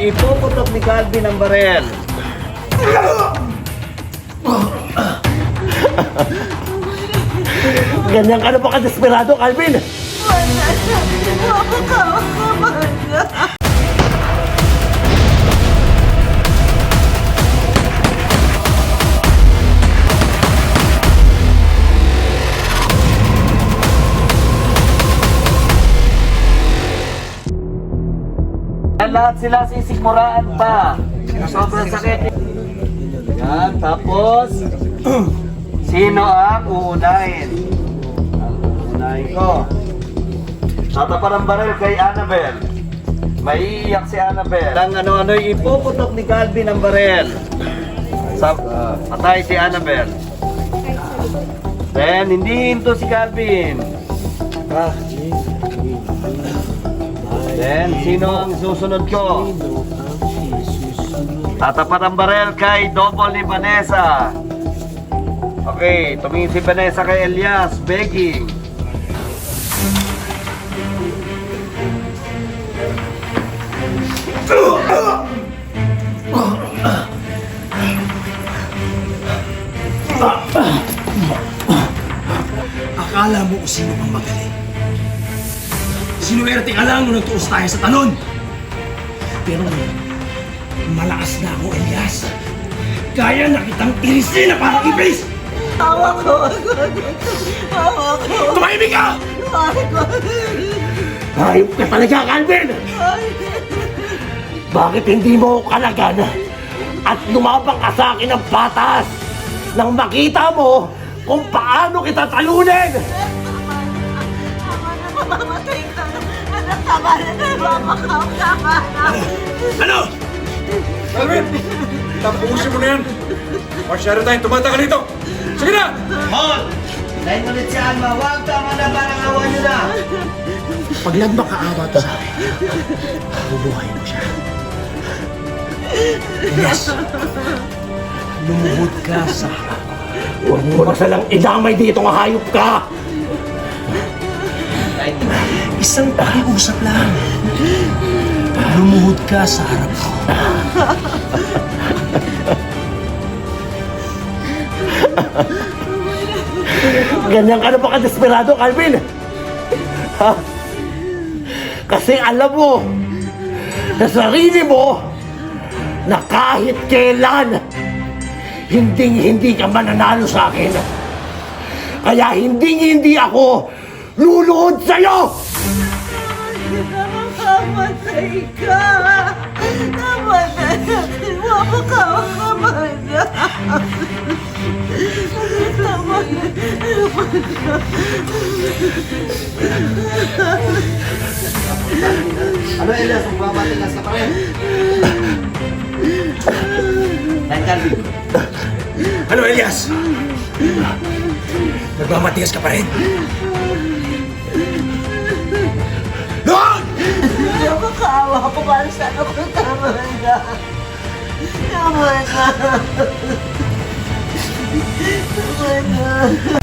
Ipuputok ni Calvin ang barel. Ganyan ka na ba ka-desperado, Calvin? Lahat sila sisikmuraan pa. Sobrang sakit. Yan, tapos sino ang uunahin? Ang uunahin ko. Tatapan ang baril kay Annabel. Maiiyak si Annabel. Ang ano-ano, ipuputok ni Calvin ang baril. Patay si Annabel. Then, hindi hinto si Calvin. Then, sino ang susunod ko? Tatapat ang barel kay Double ni Vanessa. Okay, tumingin si Vanessa kay Elias, begging. Akala mo kung sino ang magaling. Sinuwerte ka lang nung nagtuos tayo sa talon. Pero malakas na ako, Elias. Kaya na kitang irisin na parang iblis! Hawak ko! Hawak ko! Tumahimik ka! Hayop ka talaga, Calvin! Bakit hindi mo kalagan at lumabang ka sa akin ng patas nang makita mo kung paano kita talunin? Mamamatay ka na! Anak, tama na! Mama ka! Tama na! Ano? Calvin! Tapusin mo na yan! Masyado tayong tumatagal dito! Sige na! Hold! 9 minutes si Alma. Huwag tama na, parang awa nyo na. Pag lang makaawa to sa akin, bubuhay mo siya. Yes! Lumuhod ka sa harap. Huwag mo na silang idamay dito nga hayop ka! Isang pakiusap lang. Lumuhod ka sa harap ko. Ganyan ka na ba ka-desperado, Calvin? Ha? Kasi alam mo na sarili mo na kahit kailan hindi ka mananalo sa akin. Kaya hindi ako luluhod sa'yo! Mamamatay ka! Tama na! Mama ka! Tama na! Tama na! Ano, Elias? Magbabatigas ka pa rin. Dahil Calvin. Ano, Elias? Nagmamatigas ka pa rin? Doon! Nakakaawa ko para sa ano ko. Tama na! Tama na! Tama na!